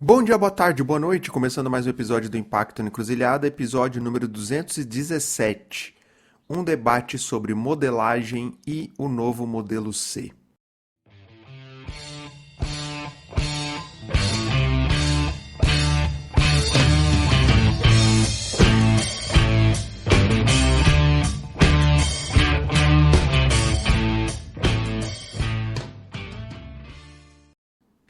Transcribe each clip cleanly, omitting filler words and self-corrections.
Bom dia, boa tarde, boa noite. Começando mais um episódio do Impacto na Encruzilhada, episódio número 217. Um debate sobre modelagem e o novo modelo C.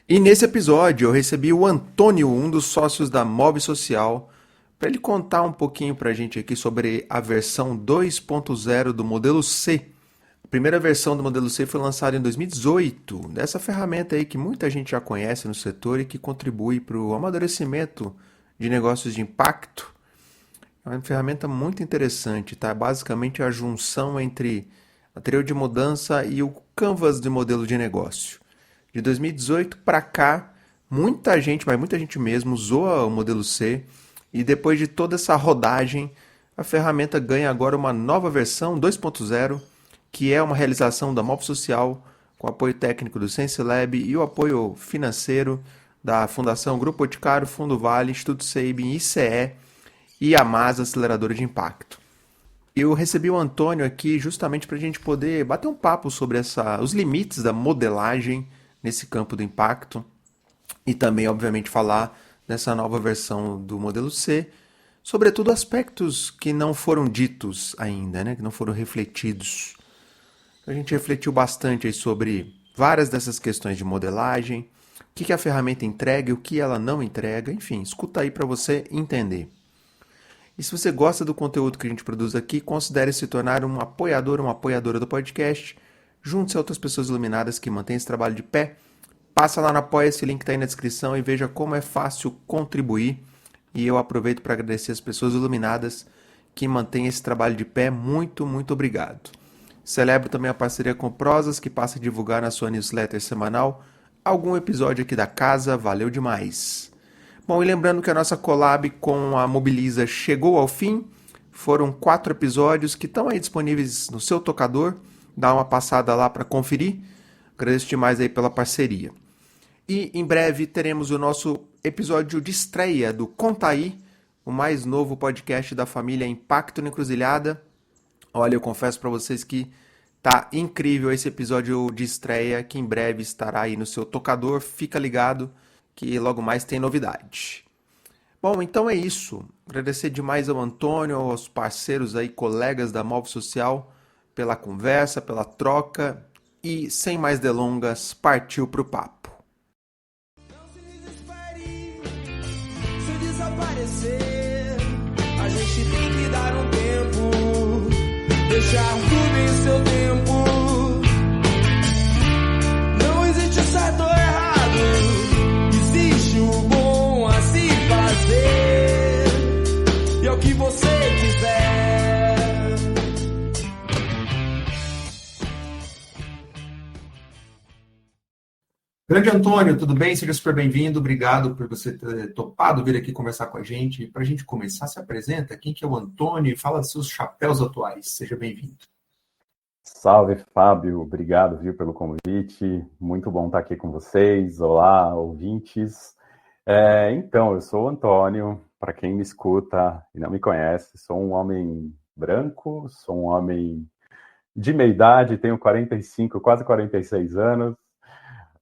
E nesse episódio eu recebi o Antônio, um dos sócios da Mob Social, para ele contar um pouquinho para a gente aqui sobre a versão 2.0 do modelo C. A primeira versão do modelo C foi lançada em 2018, dessa ferramenta aí que muita gente já conhece no setor e que contribui para o amadurecimento de negócios de impacto. É uma ferramenta muito interessante, tá? Basicamente a junção entre a teoria de mudança e o canvas de modelo de negócio. De 2018 para cá, muita gente, mas muita gente mesmo, usou o modelo C e depois de toda essa rodagem, a ferramenta ganha agora uma nova versão 2.0, que é uma realização da Mob Social, com apoio técnico do SenseLab e o apoio financeiro da Fundação Grupo Boticário, Fundo Vale, Instituto Sabin, ICE e a MAS Aceleradora de Impacto. Eu recebi o Antônio aqui justamente para a gente poder bater um papo sobre os limites da modelagem nesse campo do impacto e também, obviamente, falar dessa nova versão do modelo C, sobretudo aspectos que não foram ditos ainda, né? Que não foram refletidos. A gente refletiu bastante aí sobre várias dessas questões de modelagem, o que a ferramenta entrega e o que ela não entrega, enfim, escuta aí para você entender. E se você gosta do conteúdo que a gente produz aqui, considere se tornar um apoiador ou uma apoiadora do podcast. Junte-se a outras pessoas iluminadas que mantêm esse trabalho de pé. Passa lá no Apoia, esse link está aí na descrição e veja como é fácil contribuir. E eu aproveito para agradecer as pessoas iluminadas que mantêm esse trabalho de pé. Muito, muito obrigado. Celebro também a parceria com Prosas, que passa a divulgar na sua newsletter semanal algum episódio aqui da casa. Valeu demais. Bom, e lembrando que a nossa collab com a Mobiliza chegou ao fim. Foram 4 episódios que estão aí disponíveis no seu tocador. Dá uma passada lá para conferir. Agradeço demais aí pela parceria. E em breve teremos o nosso episódio de estreia do Conta Aí, o mais novo podcast da família Impacto na Encruzilhada. Olha, eu confesso para vocês que tá incrível esse episódio de estreia, que em breve estará aí no seu tocador. Fica ligado que logo mais tem novidade. Bom, então é isso. Agradecer demais ao Antônio, aos parceiros aí, colegas da Mob Social, pela conversa, pela troca e, sem mais delongas, partiu pro papo. Não se desespere se desaparecer. A gente tem que dar um tempo, deixar tudo em seu tempo. Não existe certo ou errado, existe o bom a se fazer. E é o que você quiser. Grande Antônio, tudo bem? Seja super bem-vindo. Obrigado por você ter topado vir aqui conversar com a gente. Para a gente começar, se apresenta. Quem que é o Antônio e fala dos seus chapéus atuais. Seja bem-vindo. Salve, Fábio. Obrigado, viu, pelo convite. Muito bom estar aqui com vocês. Olá, ouvintes. Então, eu sou o Antônio. Para quem me escuta e não me conhece, sou um homem branco, sou um homem de meia idade, tenho 45, quase 46 anos.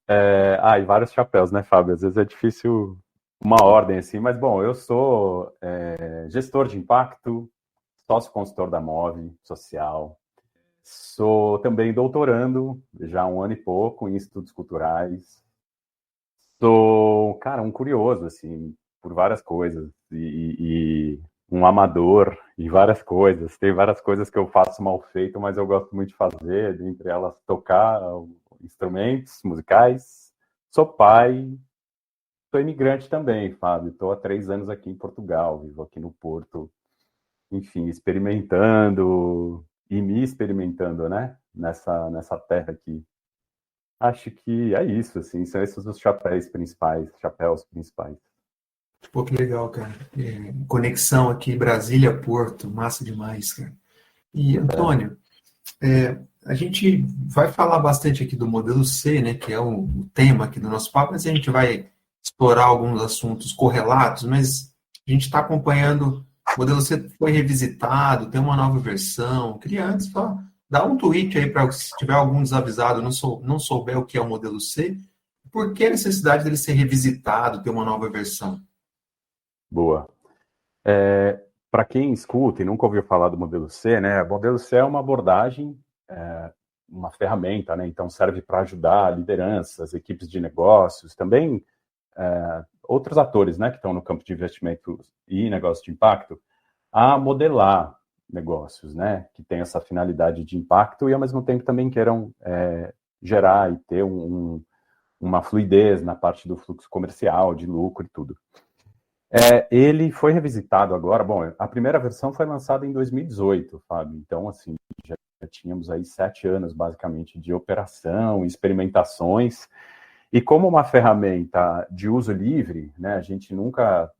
E vários chapéus, né, Fábio? Às vezes é difícil uma ordem assim, mas bom, eu sou gestor de impacto, sócio-consultor da MOV Social, sou também doutorando, já há um ano e pouco, em estudos culturais. Sou, cara, um curioso, assim, por várias coisas, e um amador em várias coisas. Tem várias coisas que eu faço mal feito, mas eu gosto muito de fazer, entre elas tocar instrumentos musicais. Sou pai, sou imigrante também, Fábio. Estou há 3 anos aqui em Portugal, vivo aqui no Porto, enfim, experimentando e me experimentando, né, nessa terra aqui. Acho que é isso, assim, são esses os chapéus principais. Pô, que legal, cara. Conexão aqui, Brasília-Porto, massa demais, cara. E, Antônio, a gente vai falar bastante aqui do modelo C, né, que é o tema aqui do nosso papo, mas a gente vai explorar alguns assuntos correlatos, mas a gente está acompanhando, o modelo C foi revisitado, tem uma nova versão. Queria antes só dar um tweet aí para se tiver algum desavisado, não souber o que é o modelo C, por que a necessidade dele ser revisitado, ter uma nova versão? Boa. Para quem escuta e nunca ouviu falar do modelo C, né? O modelo C é uma abordagem, uma ferramenta, né? Então serve para ajudar lideranças, equipes de negócios, também outros atores, né, que estão no campo de investimento e negócio de impacto, a modelar negócios, né, que tem essa finalidade de impacto e ao mesmo tempo também queiram gerar e ter uma fluidez na parte do fluxo comercial, de lucro e tudo. Ele foi revisitado agora, bom, a primeira versão foi lançada em 2018, Fábio, então, assim, já tínhamos aí 7 anos, basicamente, de operação, experimentações, e como uma ferramenta de uso livre, né, a gente nunca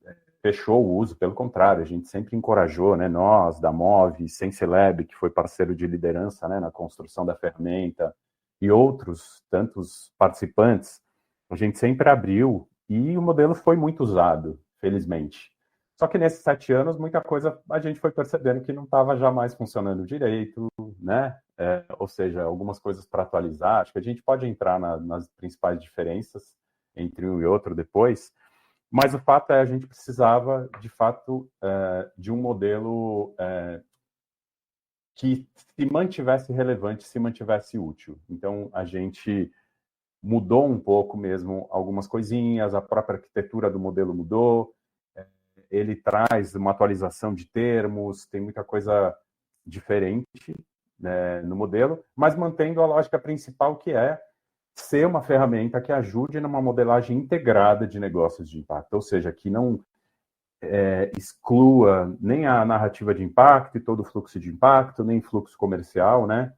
fechou o uso, pelo contrário, a gente sempre encorajou, né, nós, da Move, SenseLab, que foi parceiro de liderança, né, na construção da ferramenta, e outros tantos participantes, a gente sempre abriu, e o modelo foi muito usado, felizmente. Só que nesses 7 anos, muita coisa a gente foi percebendo que não estava jamais funcionando direito, né? Ou seja, algumas coisas para atualizar. Acho que a gente pode entrar nas principais diferenças entre um e outro depois, mas o fato é a gente precisava, de fato, de um modelo que se mantivesse relevante, se mantivesse útil. Então, a gente mudou um pouco mesmo algumas coisinhas, a própria arquitetura do modelo mudou, ele traz uma atualização de termos, tem muita coisa diferente, né, no modelo, mas mantendo a lógica principal, que é ser uma ferramenta que ajude numa modelagem integrada de negócios de impacto, ou seja, que não exclua nem a narrativa de impacto e todo o fluxo de impacto, nem fluxo comercial, né?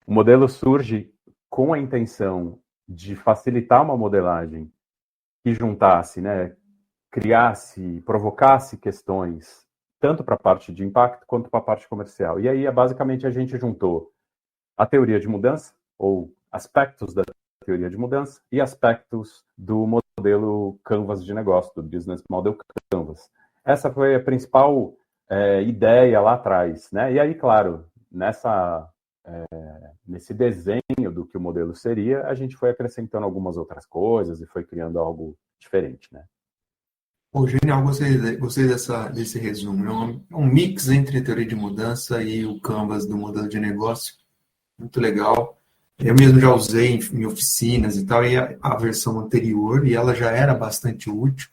O modelo surge com a intenção de facilitar uma modelagem que juntasse, né, criasse, provocasse questões tanto para a parte de impacto quanto para a parte comercial. E aí, basicamente, a gente juntou a teoria de mudança, ou aspectos da teoria de mudança, e aspectos do modelo Canvas de negócio, do Business Model Canvas. Essa foi a principal ideia lá atrás, né? E aí, claro, nesse desenho do que o modelo seria, a gente foi acrescentando algumas outras coisas e foi criando algo diferente, né? Pô, genial, gostei desse resumo. É um mix entre a teoria de mudança e o Canvas do modelo de negócio. Muito legal. Eu mesmo já usei em oficinas e tal, e a versão anterior, e ela já era bastante útil.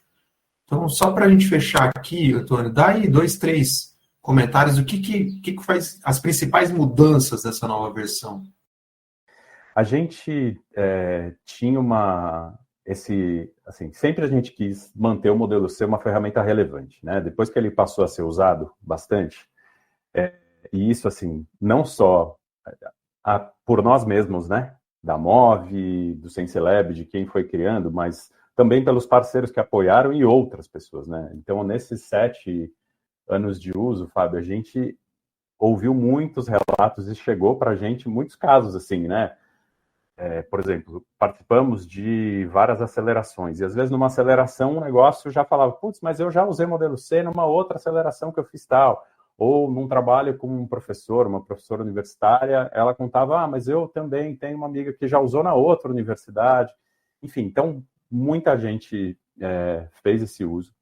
Então, só para a gente fechar aqui, Antônio, dá aí 2, 3 comentários do que faz as principais mudanças dessa nova versão. A gente tinha sempre a gente quis manter o modelo C uma ferramenta relevante, né? Depois que ele passou a ser usado bastante, e isso, assim, não só por nós mesmos, né? Da Move, do SenseLab, de quem foi criando, mas também pelos parceiros que apoiaram e outras pessoas, né? Então, nesses 7 anos de uso, Fábio, a gente ouviu muitos relatos e chegou para a gente muitos casos, assim, né? Por exemplo, participamos de várias acelerações, e às vezes numa aceleração o negócio já falava, putz, mas eu já usei modelo C numa outra aceleração que eu fiz tal, ou num trabalho com uma professora universitária, ela contava, mas eu também tenho uma amiga que já usou na outra universidade, enfim, então muita gente fez esse uso,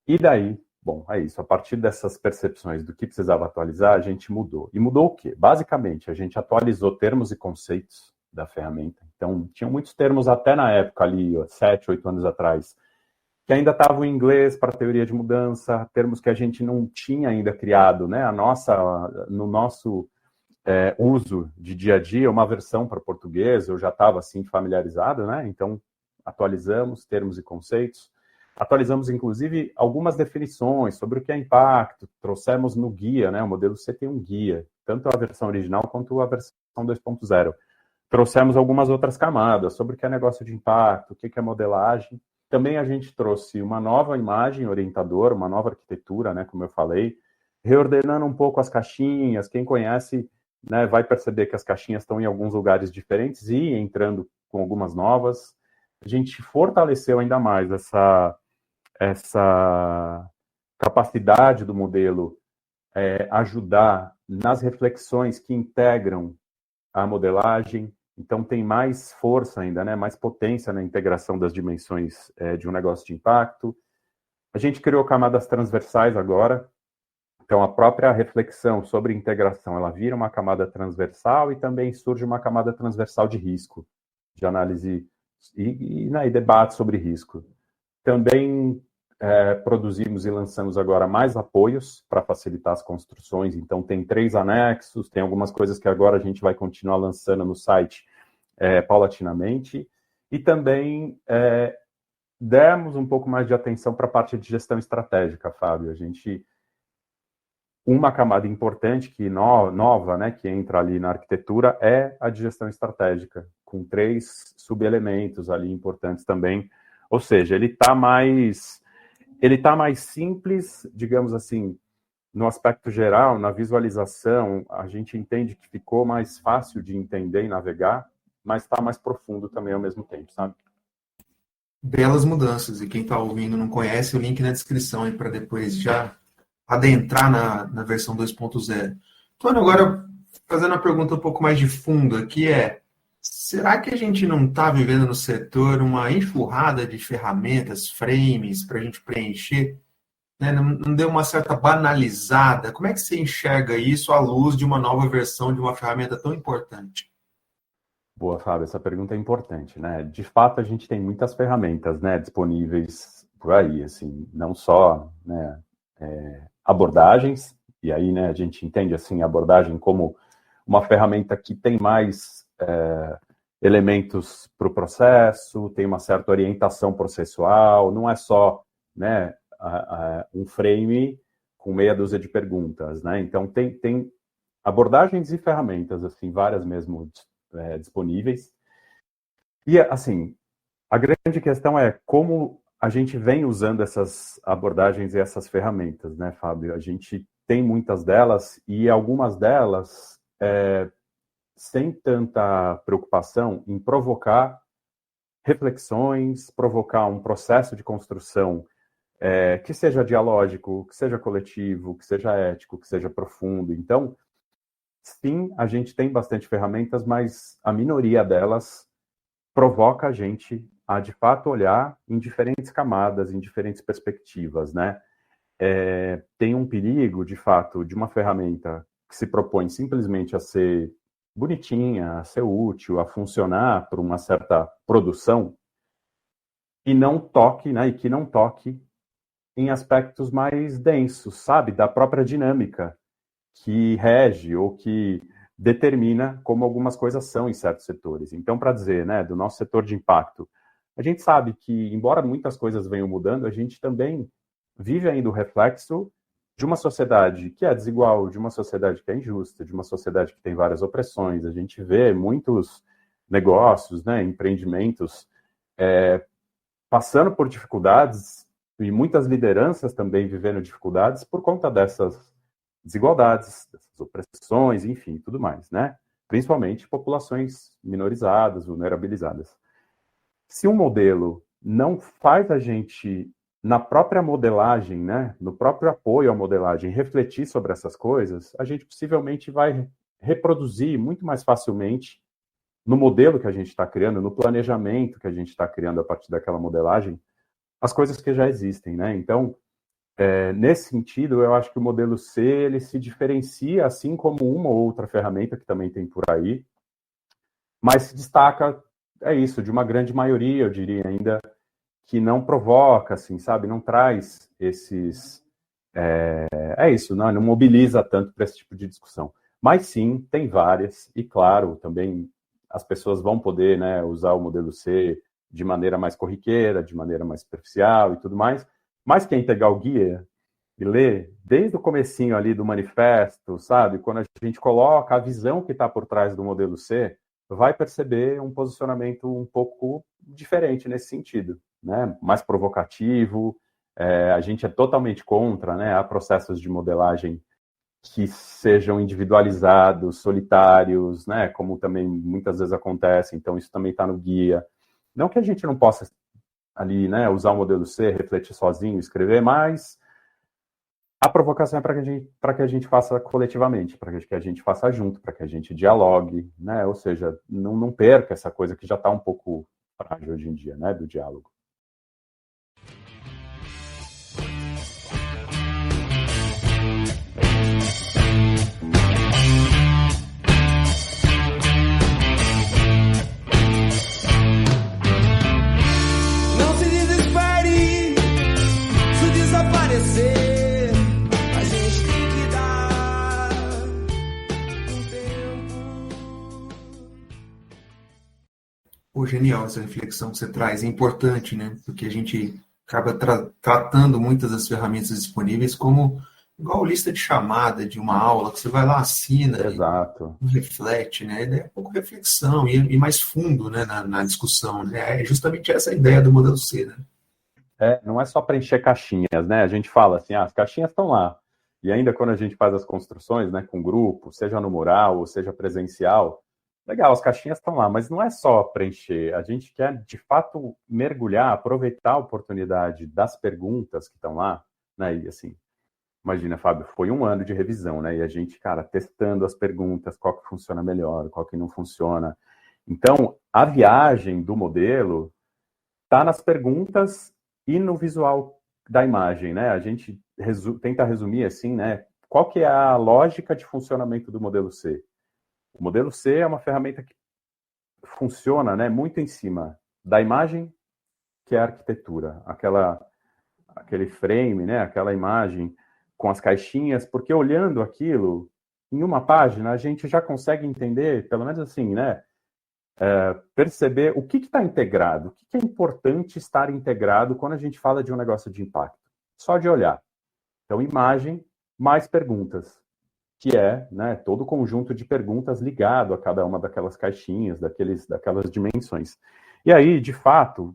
e daí, bom, é isso, a partir dessas percepções do que precisava atualizar, a gente mudou. E mudou o quê? Basicamente, a gente atualizou termos e conceitos da ferramenta. Então, tinham muitos termos até na época ali, 7, 8 anos atrás, que ainda estavam em inglês para teoria de mudança, termos que a gente não tinha ainda criado, né? No nosso uso de dia a dia, uma versão para português, eu já estava assim familiarizado, né? Então, atualizamos termos e conceitos, atualizamos inclusive algumas definições sobre o que é impacto, trouxemos no guia, né? O modelo C tem um guia, tanto a versão original quanto a versão 2.0. Trouxemos algumas outras camadas sobre o que é negócio de impacto, o que é modelagem. Também a gente trouxe uma nova imagem orientadora, uma nova arquitetura, né, como eu falei, reordenando um pouco as caixinhas. Quem conhece, né, vai perceber que as caixinhas estão em alguns lugares diferentes e entrando com algumas novas. a gente fortaleceu ainda mais essa capacidade do modelo ajudar nas reflexões que integram a modelagem. Então, tem mais força ainda, né? Mais potência na integração das dimensões de um negócio de impacto. A gente criou camadas transversais agora. Então, a própria reflexão sobre integração, ela vira uma camada transversal e também surge uma camada transversal de risco, de análise e debate sobre risco. Também produzimos e lançamos agora mais apoios para facilitar as construções. Então, tem 3 anexos, tem algumas coisas que agora a gente vai continuar lançando no site paulatinamente. E também demos um pouco mais de atenção para a parte de gestão estratégica, Fábio. Uma camada importante nova, né, que entra ali na arquitetura é a de gestão estratégica, com 3 subelementos ali importantes também. Ou seja, ele está mais simples, digamos assim, no aspecto geral, na visualização, a gente entende que ficou mais fácil de entender e navegar, mas está mais profundo também ao mesmo tempo, sabe? Belas mudanças. E quem está ouvindo não conhece, o link na descrição aí para depois já adentrar na versão 2.0. Antônio, agora fazendo uma pergunta um pouco mais de fundo aqui será que a gente não está vivendo no setor uma enxurrada de ferramentas, frames para a gente preencher? Né? Não deu uma certa banalizada? Como é que você enxerga isso à luz de uma nova versão de uma ferramenta tão importante? Boa, Fábio, essa pergunta é importante, né? De fato, a gente tem muitas ferramentas, né, disponíveis por aí, assim, não só, né, abordagens, e aí, né, a gente entende, assim, a abordagem como uma ferramenta que tem mais elementos para o processo, tem uma certa orientação processual, não é só, né, um frame com meia dúzia de perguntas, né? Então, tem abordagens e ferramentas, assim, várias mesmo disponíveis. E, assim, a grande questão é como a gente vem usando essas abordagens e essas ferramentas, né, Fábio? A gente tem muitas delas e algumas delas sem tanta preocupação em provocar reflexões, provocar um processo de construção que seja dialógico, que seja coletivo, que seja ético, que seja profundo. Então, sim, a gente tem bastante ferramentas, mas a minoria delas provoca a gente a, de fato, olhar em diferentes camadas, em diferentes perspectivas, né? Tem um perigo, de fato, de uma ferramenta que se propõe simplesmente a ser bonitinha, a ser útil, a funcionar por uma certa produção e não toque, né? E que não toque em aspectos mais densos, sabe? Da própria dinâmica que rege ou que determina como algumas coisas são em certos setores. Então, para dizer, né, do nosso setor de impacto, a gente sabe que, embora muitas coisas venham mudando, a gente também vive ainda o reflexo de uma sociedade que é desigual, de uma sociedade que é injusta, de uma sociedade que tem várias opressões. A gente vê muitos negócios, né, empreendimentos passando por dificuldades e muitas lideranças também vivendo dificuldades por conta dessas desigualdades, dessas opressões, enfim, tudo mais, né? Principalmente populações minorizadas, vulnerabilizadas. Se um modelo não faz a gente, na própria modelagem, né, no próprio apoio à modelagem, refletir sobre essas coisas, a gente possivelmente vai reproduzir muito mais facilmente no modelo que a gente está criando, no planejamento que a gente está criando a partir daquela modelagem, as coisas que já existem, né? Então, nesse sentido, eu acho que o modelo C, ele se diferencia, assim como uma ou outra ferramenta que também tem por aí, mas se destaca, de uma grande maioria, eu diria ainda, que não provoca, assim, sabe, não traz esses... não mobiliza tanto para esse tipo de discussão. Mas sim, tem várias, e claro, também as pessoas vão poder, né, usar o modelo C de maneira mais corriqueira, de maneira mais superficial e tudo mais, mas quem pegar o guia e ler, desde o comecinho ali do manifesto, sabe, quando a gente coloca a visão que está por trás do modelo C, vai perceber um posicionamento um pouco diferente nesse sentido, né, mais provocativo. A gente é totalmente contra, né, há processos de modelagem que sejam individualizados, solitários, né, como também muitas vezes acontece, então isso também está no guia. Não que a gente não possa ali, né, usar o modelo C, refletir sozinho, escrever, mas a provocação é para que a gente faça coletivamente, para que a gente faça junto, para que a gente dialogue, né? Ou seja, não perca essa coisa que já está um pouco frágil hoje em dia, né, do diálogo. Não se desespere se desaparecer. A gente tem que dar um tempo. Pô, genial essa reflexão que você traz. É importante, né? Porque a gente acaba tratando muitas das ferramentas disponíveis como igual lista de chamada de uma aula, que você vai lá, assina e Exato. não reflete, né? Daí é pouco reflexão e mais fundo, né, na discussão, né? É justamente essa a ideia do modelo C, né? Não é só preencher caixinhas, né? A gente fala assim, as caixinhas estão lá. E ainda quando a gente faz as construções, né, com grupo, seja no mural ou seja presencial, legal, as caixinhas estão lá, mas não é só preencher. A gente quer, de fato, mergulhar, aproveitar a oportunidade das perguntas que estão lá, né? E assim, imagina, Fábio, foi um ano de revisão, né? E a gente, cara, testando as perguntas, qual que funciona melhor, qual que não funciona. Então, a viagem do modelo está nas perguntas e no visual da imagem, né? A gente tenta resumir assim, né? Qual que é a lógica de funcionamento do modelo C? O modelo C é uma ferramenta que funciona, né, muito em cima da imagem, que é a arquitetura, aquele frame, né, aquela imagem com as caixinhas, porque olhando aquilo em uma página a gente já consegue entender, pelo menos assim, né, perceber o que está integrado, o que é importante estar integrado quando a gente fala de um negócio de impacto. Só de olhar. Então, imagem mais perguntas, que é, né, todo o conjunto de perguntas ligado a cada uma daquelas caixinhas, daquelas dimensões. E aí, de fato,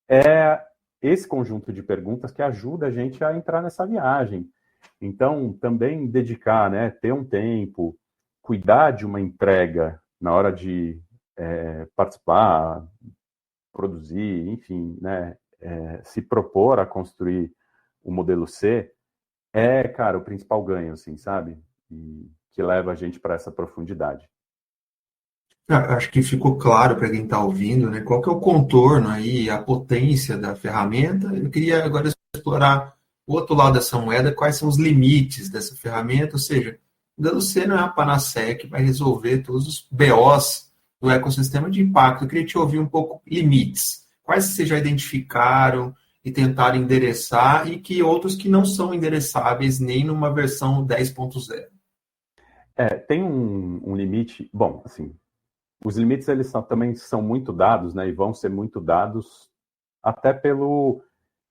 é esse conjunto de perguntas que ajuda a gente a entrar nessa viagem. Então, também dedicar, né, ter um tempo, cuidar de uma entrega na hora de participar, produzir, enfim, né, se propor a construir o modelo C, cara, o principal ganho, assim, sabe? E que leva a gente para essa profundidade. Acho que ficou claro para quem está ouvindo, né? Qual que é o contorno aí, a potência da ferramenta. Eu queria agora explorar o outro lado dessa moeda, quais são os limites dessa ferramenta, ou seja, o modelo C não é a panaceia que vai resolver todos os BOs do ecossistema de impacto. Eu queria te ouvir um pouco limites. Quais vocês já identificaram e tentaram endereçar e que outros que não são endereçáveis nem numa versão 10.0? Tem um limite, bom, assim, os limites eles também são muito dados, né, e vão ser muito dados até pelo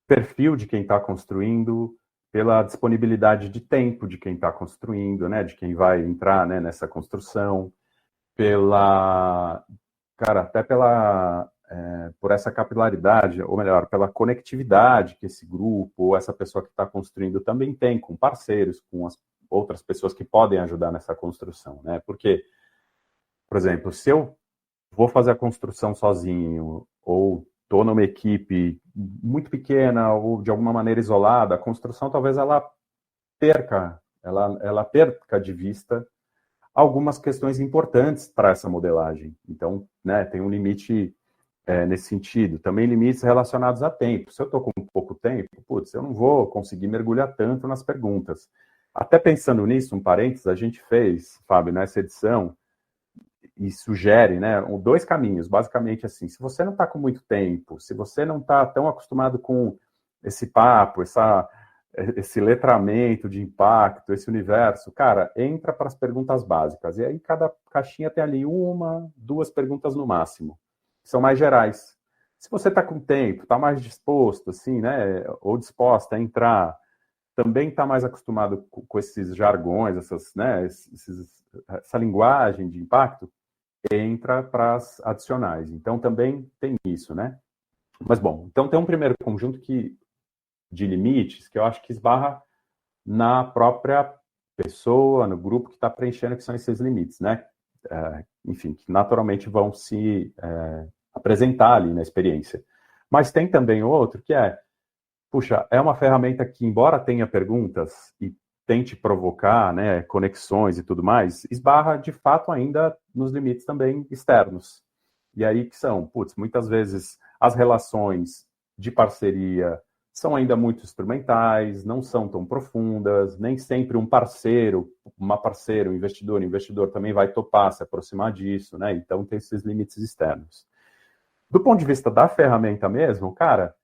perfil de quem está construindo, pela disponibilidade de tempo de quem está construindo, né, de quem vai entrar, né, nessa construção, até por essa capilaridade, ou melhor, pela conectividade que esse grupo ou essa pessoa que está construindo também tem com parceiros, com as outras pessoas que podem ajudar nessa construção, né? Porque, por exemplo, se eu vou fazer a construção sozinho ou estou numa equipe muito pequena ou de alguma maneira isolada, a construção talvez ela perca de vista algumas questões importantes para essa modelagem. Então, né, tem um limite nesse sentido. Também limites relacionados a tempo. Se eu estou com pouco tempo, eu não vou conseguir mergulhar tanto nas perguntas. Até pensando nisso, um parênteses, a gente fez, Fábio, nessa edição, e sugere, né, dois caminhos, basicamente assim, se você não está com muito tempo, se você não está tão acostumado com esse papo, esse letramento de impacto, esse universo, cara, entra para as perguntas básicas, e aí cada caixinha tem ali uma, duas perguntas no máximo, que são mais gerais. Se você está com tempo, está mais disposto, assim, né, ou disposta a entrar, também está mais acostumado com esses jargões, essa linguagem de impacto, entra para as adicionais. Então, também tem isso, né? Mas, bom, então tem um primeiro conjunto de limites que eu acho que esbarra na própria pessoa, no grupo que está preenchendo, que são esses limites, né? Enfim, que naturalmente vão se apresentar ali na experiência. Mas tem também outro que puxa, é uma ferramenta que, embora tenha perguntas e tente provocar, né, conexões e tudo mais, esbarra de fato ainda nos limites também externos. E aí que são, muitas vezes as relações de parceria são ainda muito instrumentais, não são tão profundas, nem sempre um investidor também vai topar se aproximar disso, né? Então tem esses limites externos. Do ponto de vista da ferramenta mesmo, cara,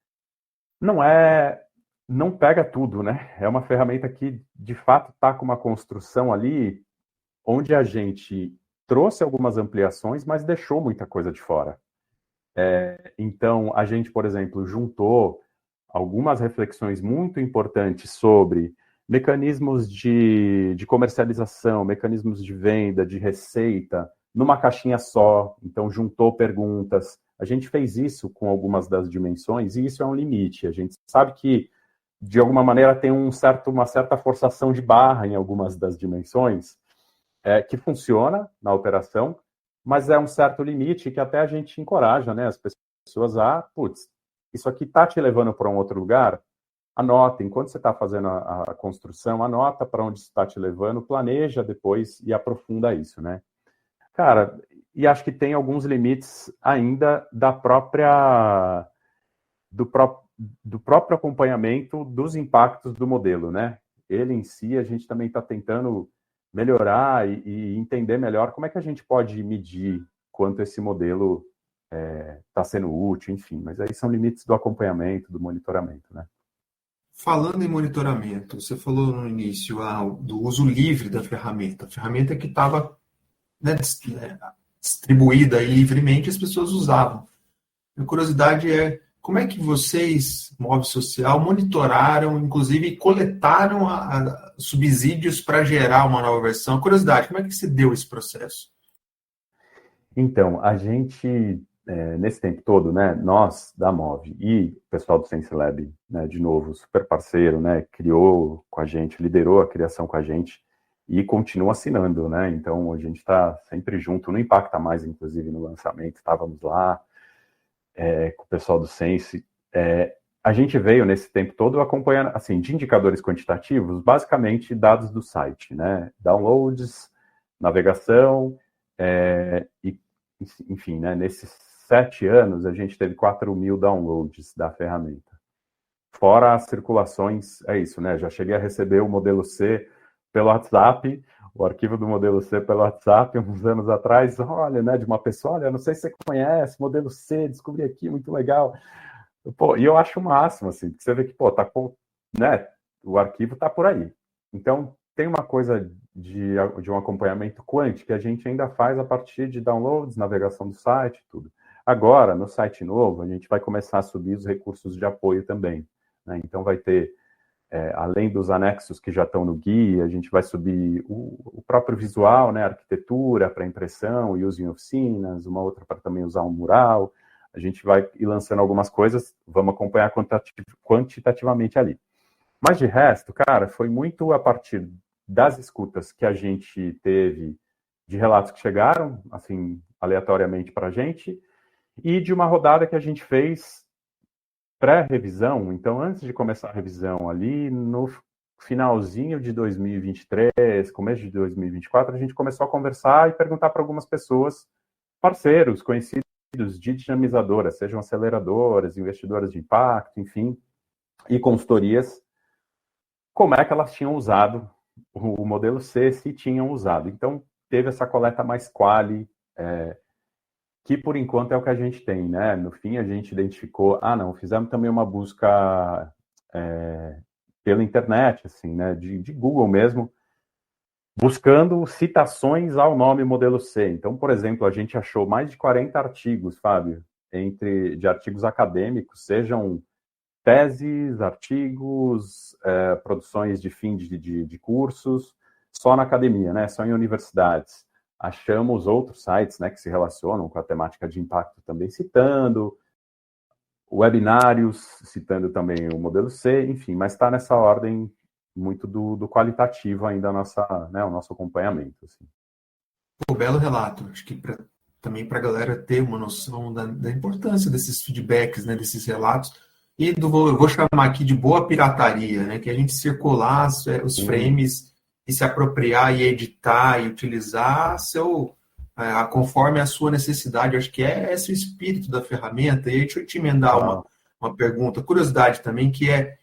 não pega tudo, né? É uma ferramenta que, de fato, está com uma construção ali onde a gente trouxe algumas ampliações, mas deixou muita coisa de fora. Então, a gente, por exemplo, juntou algumas reflexões muito importantes sobre mecanismos de comercialização, mecanismos de venda, de receita, numa caixinha só. Então, juntou perguntas. A gente fez isso com algumas das dimensões, e isso é um limite. A gente sabe que, de alguma maneira, tem uma certa forçação de barra em algumas das dimensões, que funciona na operação, mas é um certo limite que até a gente encoraja, né, as pessoas isso aqui está te levando para um outro lugar, anota, enquanto você está fazendo a construção, anota para onde está te levando, planeja depois e aprofunda isso, né? Cara, e acho que tem alguns limites ainda do próprio acompanhamento dos impactos do modelo, né? Ele em si, a gente também está tentando melhorar e entender melhor como é que a gente pode medir quanto esse modelo está sendo útil, enfim. Mas aí são limites do acompanhamento, do monitoramento, né? Falando em monitoramento, você falou no início do uso livre da ferramenta. A ferramenta que estava, né, distribuída livremente, as pessoas usavam. A curiosidade é como é que vocês, Mob Social, monitoraram, inclusive coletaram subsídios para gerar uma nova versão? A curiosidade, como é que se deu esse processo? Então, a gente, nesse tempo todo, né, nós da Move e o pessoal do Sense Lab, né, de novo, super parceiro, né, criou com a gente, liderou a criação com a gente e continua assinando, né? Então, a gente está sempre junto, não impacta mais, inclusive, no lançamento, estávamos lá, com o pessoal do Sense. A gente veio nesse tempo todo acompanhando, assim, de indicadores quantitativos, basicamente dados do site, né? Downloads, navegação, e, enfim, né? Nesses 7 anos, a gente teve 4.000 downloads da ferramenta. Fora as circulações, é isso, né? Já cheguei a receber o modelo C pelo WhatsApp, o arquivo do modelo C pelo WhatsApp, uns anos atrás, olha, né, de uma pessoa, olha, não sei se você conhece, modelo C, descobri aqui, muito legal. E eu acho o máximo, assim, porque você vê que, né, o arquivo tá por aí. Então, tem uma coisa de um acompanhamento quant que a gente ainda faz a partir de downloads, navegação do site, tudo. Agora, no site novo, a gente vai começar a subir os recursos de apoio também, né? Então, vai ter além dos anexos que já estão no guia, a gente vai subir o próprio visual, né, arquitetura para impressão e uso em oficinas, uma outra para também usar um mural. A gente vai ir lançando algumas coisas, vamos acompanhar quantitativamente ali. Mas de resto, cara, foi muito a partir das escutas que a gente teve de relatos que chegaram, assim, aleatoriamente para a gente, e de uma rodada que a gente fez pré-revisão. Então, antes de começar a revisão ali, no finalzinho de 2023, começo de 2024, a gente começou a conversar e perguntar para algumas pessoas, parceiros, conhecidos de dinamizadoras, sejam aceleradoras, investidoras de impacto, enfim, e consultorias, como é que elas tinham usado o modelo C, se tinham usado. Então, teve essa coleta mais quali, que por enquanto é o que a gente tem, né? No fim, a gente identificou, fizemos também uma busca pela internet, assim, né? De Google mesmo, buscando citações ao nome modelo C. Então, por exemplo, a gente achou mais de 40 artigos, Fábio, de artigos acadêmicos, sejam teses, artigos, produções de fim de cursos, só na academia, né? Só em universidades. Achamos outros sites, né, que se relacionam com a temática de impacto também citando, webinários citando também o modelo C, enfim, mas está nessa ordem muito do qualitativo ainda o nosso acompanhamento. Assim. Belo relato. Acho que para também para a galera ter uma noção da importância desses feedbacks, né, desses relatos, e eu vou chamar aqui de boa pirataria, né, que a gente circular os Sim, frames e se apropriar e editar e utilizar conforme a sua necessidade. Eu acho que é esse o espírito da ferramenta. E aí, deixa eu te emendar tá. uma pergunta, curiosidade também, que é,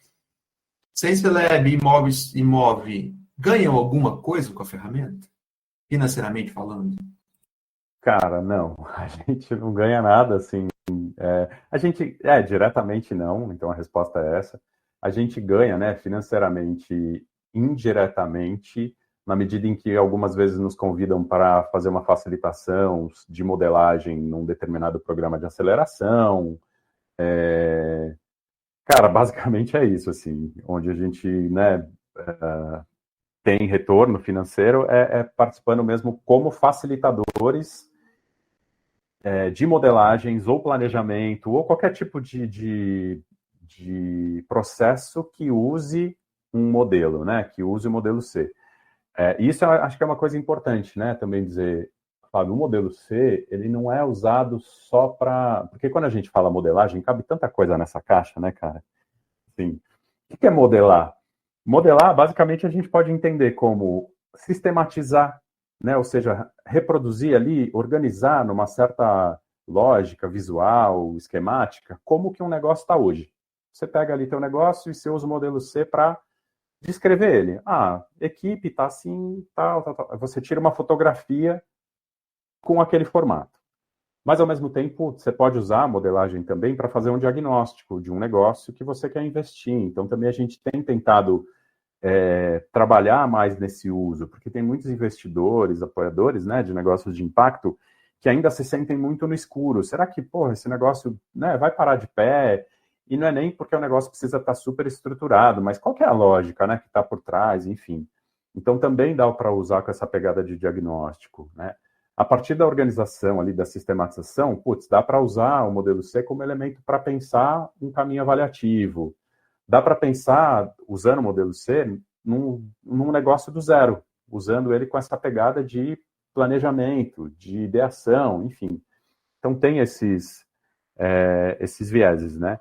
SenseLab e Imove ganham alguma coisa com a ferramenta? Financeiramente falando? Cara, não, a gente não ganha nada, assim, a gente, diretamente não, então a resposta é essa. A gente ganha, né, financeiramente, indiretamente, na medida em que algumas vezes nos convidam para fazer uma facilitação de modelagem num determinado programa de aceleração. Cara, basicamente é isso, assim, onde a gente, né, tem retorno financeiro é participando mesmo como facilitadores de modelagens ou planejamento ou qualquer tipo de processo que use um modelo, né? Que use o modelo C. Isso eu acho que é uma coisa importante, né? Também dizer, Fábio, o modelo C, ele não é usado só para... Porque quando a gente fala modelagem, cabe tanta coisa nessa caixa, né, cara? Assim, o que é modelar? Modelar, basicamente, a gente pode entender como sistematizar, né? Ou seja, reproduzir ali, organizar numa certa lógica visual, esquemática, como que um negócio está hoje. Você pega ali teu negócio e você usa o modelo C para descrever ele. Equipe está assim, tal, tal, tal. Você tira uma fotografia com aquele formato. Mas, ao mesmo tempo, você pode usar a modelagem também para fazer um diagnóstico de um negócio que você quer investir. Então, também a gente tem tentado trabalhar mais nesse uso, porque tem muitos investidores, apoiadores, né, de negócios de impacto, que ainda se sentem muito no escuro. Será que, porra, esse negócio, né, vai parar de pé? E não é nem porque o negócio precisa estar super estruturado, mas qual que é a lógica, né, que está por trás, enfim. Então, também dá para usar com essa pegada de diagnóstico, né? A partir da organização ali, da sistematização, dá para usar o modelo C como elemento para pensar um caminho avaliativo. Dá para pensar, usando o modelo C, num negócio do zero, usando ele com essa pegada de planejamento, de ideação, enfim. Então, tem esses vieses, né?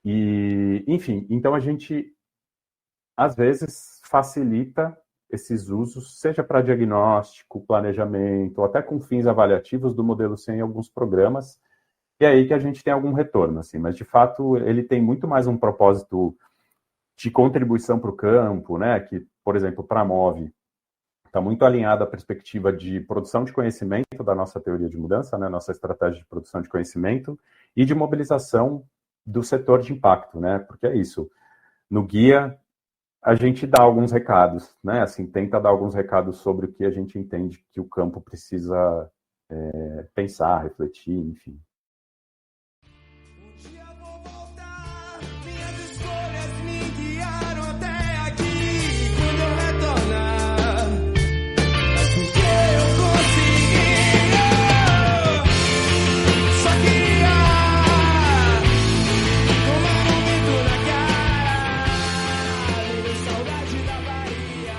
E, enfim, então a gente, às vezes, facilita esses usos, seja para diagnóstico, planejamento, ou até com fins avaliativos do modelo C em alguns programas, e é aí que a gente tem algum retorno, assim, mas de fato ele tem muito mais um propósito de contribuição para o campo, né? Que, por exemplo, para a MOVE, está muito alinhada à perspectiva de produção de conhecimento da nossa teoria de mudança, né? Nossa estratégia de produção de conhecimento e de mobilização do setor de impacto, né? Porque é isso. No guia, a gente dá alguns recados, né? Assim, tenta dar alguns recados sobre o que a gente entende que o campo precisa pensar, refletir, enfim. Um dia vou voltar, minhas escolhas me guiaram até aqui. Quando eu retornar, é porque eu consegui. Só queria tomar um vento na cara, me deu saudade da Bahia.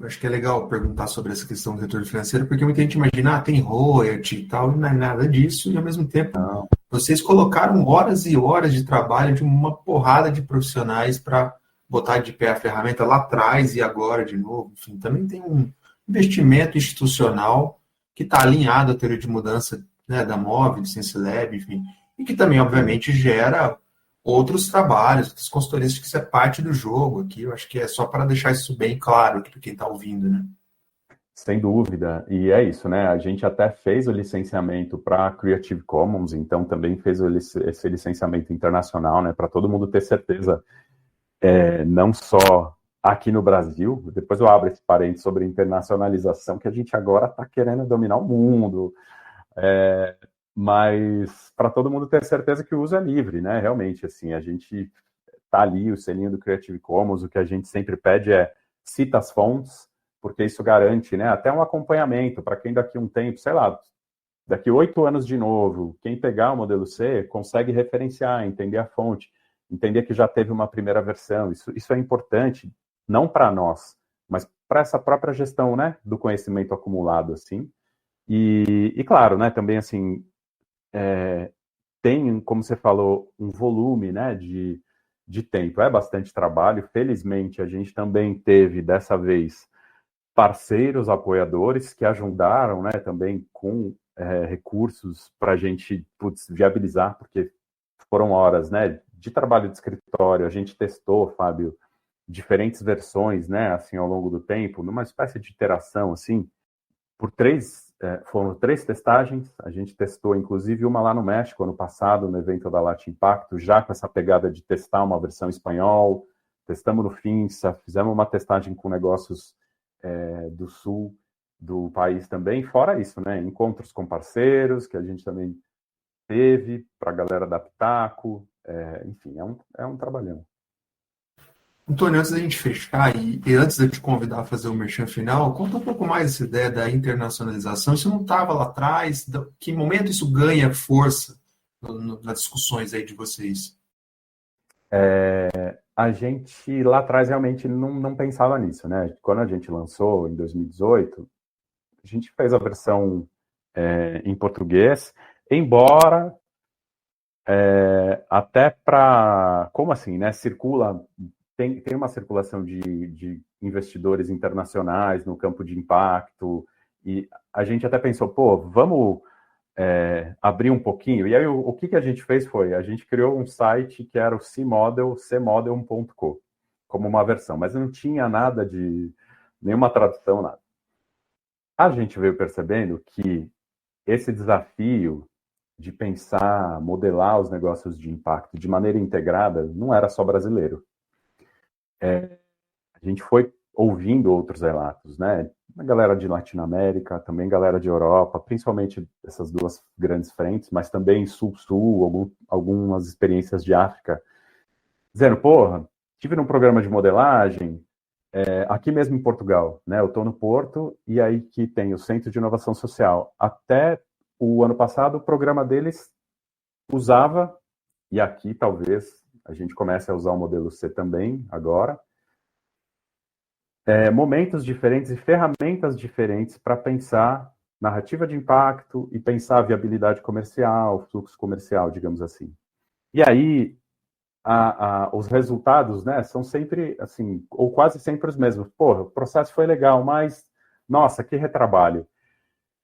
Eu acho que é legal perguntar sobre essa questão do retorno financeiro, porque muita gente imagina, tem royalty e tal, e não é nada disso, e ao mesmo tempo Não, vocês colocaram horas e horas de trabalho de uma porrada de profissionais para botar de pé a ferramenta lá atrás e agora de novo. Enfim, também tem um investimento institucional que está alinhado à teoria de mudança, né, da MOVE, do SenseLab, enfim, e que também, sim. obviamente, gera outros trabalhos, outras consultorias, que isso é parte do jogo aqui. Eu acho que é só para deixar isso bem claro aqui para quem está ouvindo, né? Sem dúvida, e é isso, né? A gente até fez o licenciamento para Creative Commons, então também fez esse licenciamento internacional, né? Para todo mundo ter certeza, não só aqui no Brasil, depois eu abro esse parênteses sobre internacionalização, que a gente agora está querendo dominar o mundo, mas para todo mundo ter certeza que o uso é livre, né? Realmente, assim, a gente tá ali, o selinho do Creative Commons, o que a gente sempre pede é cita as fontes, porque isso garante, né, até um acompanhamento para quem daqui a um tempo, sei lá, daqui 8 anos de novo, quem pegar o modelo C consegue referenciar, entender a fonte, entender que já teve uma primeira versão. Isso é importante, não para nós, mas para essa própria gestão, né, do conhecimento acumulado, assim. E claro, né, também, assim, tem, como você falou, um volume, né, de tempo. É bastante trabalho. Felizmente, a gente também teve, dessa vez, parceiros, apoiadores que ajudaram, né, também com recursos para a gente viabilizar, porque foram horas, né, de trabalho de escritório. A gente testou, Fábio, diferentes versões, né, assim, ao longo do tempo, numa espécie de iteração, assim, foram 3 testagens. A gente testou, inclusive, uma lá no México, ano passado, no evento da Latin Impacto, já com essa pegada de testar uma versão em espanhol. Testamos no Finsa, fizemos uma testagem com negócios do sul do país também. Fora isso, né, encontros com parceiros, que a gente também teve, para a galera da Pitaco. Enfim, é um trabalhão. Antônio, antes da gente fechar e antes de eu te convidar a fazer o merchan final, conta um pouco mais essa ideia da internacionalização. Isso não estava lá atrás? Que momento isso ganha força nas discussões aí de vocês? A gente lá atrás realmente não pensava nisso, né? Quando a gente lançou em 2018, a gente fez a versão em português, embora até para, como assim, né? Tem uma circulação de investidores internacionais no campo de impacto, e a gente até pensou, pô, vamos abrir um pouquinho. E aí o que a gente fez foi, a gente criou um site que era o cmodel.co, como uma versão, mas não tinha nada de nenhuma tradução, nada. A gente veio percebendo que esse desafio de pensar, modelar os negócios de impacto de maneira integrada não era só brasileiro. A gente foi ouvindo outros relatos, né? A galera de Latinoamérica, também galera de Europa, principalmente essas duas grandes frentes, mas também Sul-Sul, algumas experiências de África, dizendo, porra, tive num programa de modelagem, aqui mesmo em Portugal, né? Eu estou no Porto, e aí que tem o Centro de Inovação Social. Até o ano passado, o programa deles usava, e aqui talvez a gente comece a usar o modelo C também, agora, momentos diferentes e ferramentas diferentes para pensar narrativa de impacto e pensar viabilidade comercial, fluxo comercial, digamos assim. E aí, os resultados, né, são sempre, assim, ou quase sempre os mesmos. Porra, o processo foi legal, mas, nossa, que retrabalho.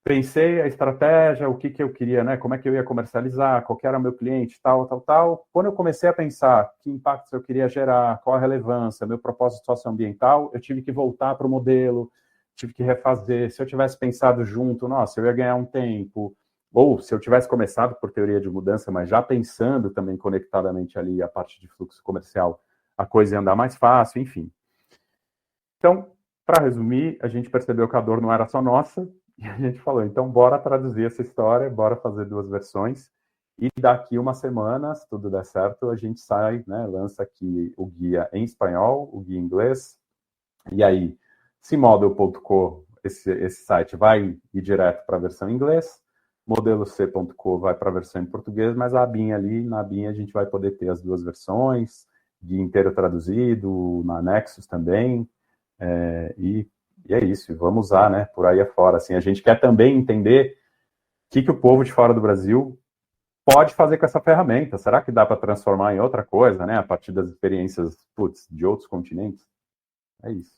Pensei a estratégia, o que eu queria, né, como é que eu ia comercializar, qual que era o meu cliente, tal, tal, tal. Quando eu comecei a pensar que impactos eu queria gerar, qual a relevância, meu propósito socioambiental, eu tive que voltar para o modelo, tive que refazer. Se eu tivesse pensado junto, nossa, eu ia ganhar um tempo. Ou se eu tivesse começado por teoria de mudança, mas já pensando também conectadamente ali a parte de fluxo comercial, a coisa ia andar mais fácil, enfim. Então, para resumir, a gente percebeu que a dor não era só nossa, e a gente falou, então bora traduzir essa história, bora fazer 2 versões, e daqui uma semana, se tudo der certo, a gente sai, né, lança aqui o guia em espanhol, o guia em inglês, e aí, cmodel.co, esse site vai ir direto para a versão em inglês, modeloc.co vai para a versão em português, mas a abinha ali, na abinha a gente vai poder ter as 2 versões, guia inteiro traduzido, na Nexus também, e é isso, vamos usar, né, por aí afora. Assim, a gente quer também entender o que o povo de fora do Brasil pode fazer com essa ferramenta. Será que dá para transformar em outra coisa, né, a partir das experiências, de outros continentes? É isso.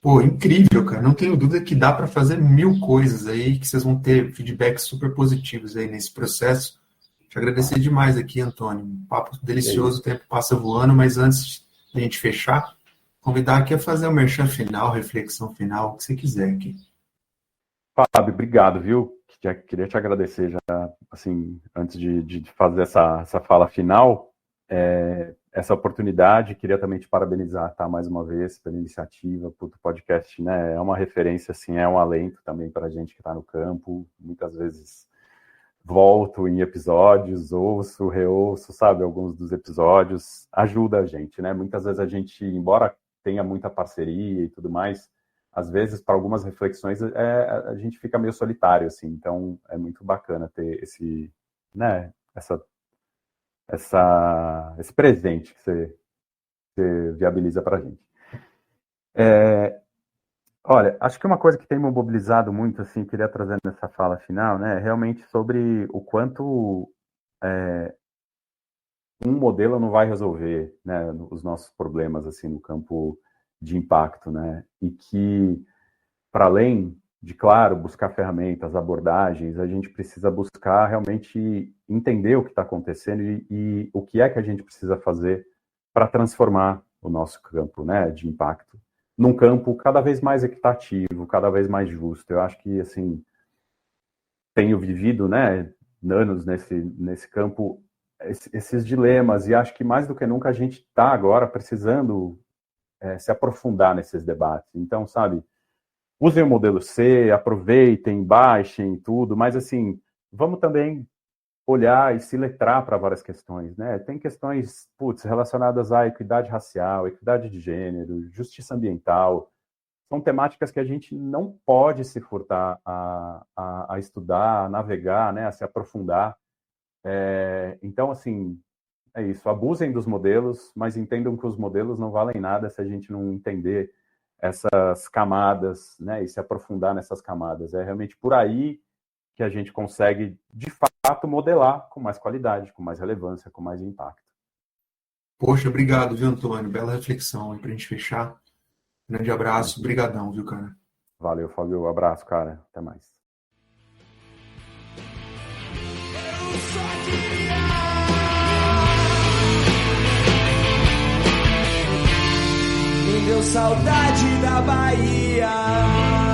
Pô, incrível, cara. Não tenho dúvida que dá para fazer mil coisas aí, que vocês vão ter feedbacks super positivos aí nesse processo. Te agradecer demais aqui, Antônio. Um papo delicioso, o tempo passa voando, mas antes da gente fechar, convidar aqui a fazer o merchan final, reflexão final, o que você quiser aqui. Fábio, obrigado, viu? Queria te agradecer já, assim, antes de fazer essa fala final, essa oportunidade. Queria também te parabenizar, tá, mais uma vez, pela iniciativa. O podcast, né, é uma referência, assim, é um alento também para a gente que está no campo. Muitas vezes volto em episódios, ouço, reouço, sabe, alguns dos episódios. Ajuda a gente, né? Muitas vezes a gente, embora tenha muita parceria e tudo mais, às vezes, para algumas reflexões, a gente fica meio solitário, assim. Então, é muito bacana ter esse, né, esse presente que você viabiliza para a gente. Olha, acho que uma coisa que tem me mobilizado muito, assim, queria trazer nessa fala final, né, é realmente sobre o quanto um modelo não vai resolver, né, os nossos problemas, assim, no campo de impacto, né, e que, para além de, claro, buscar ferramentas, abordagens, a gente precisa buscar realmente entender o que está acontecendo e o que é que a gente precisa fazer para transformar o nosso campo, né, de impacto num campo cada vez mais equitativo, cada vez mais justo. Eu acho que, assim, tenho vivido, né, anos nesse campo, esses dilemas, e acho que mais do que nunca a gente está agora precisando se aprofundar nesses debates. Então, sabe, usem o modelo C, aproveitem, baixem tudo, mas assim, vamos também olhar e se letrar para várias questões, né? Tem questões, relacionadas à equidade racial, equidade de gênero, justiça ambiental, são temáticas que a gente não pode se furtar a estudar, a navegar, né, a se aprofundar. Então, assim, é isso. Abusem dos modelos, mas entendam que os modelos não valem nada se a gente não entender essas camadas, né, e se aprofundar nessas camadas. É realmente por aí que a gente consegue, de fato, modelar com mais qualidade, com mais relevância, com mais impacto. Poxa, obrigado, viu, Antônio? Bela reflexão aí pra gente fechar. Grande abraço, brigadão, viu, cara? Valeu, Fábio. Abraço, cara. Até mais. Eu só queria me deu saudade da Bahia.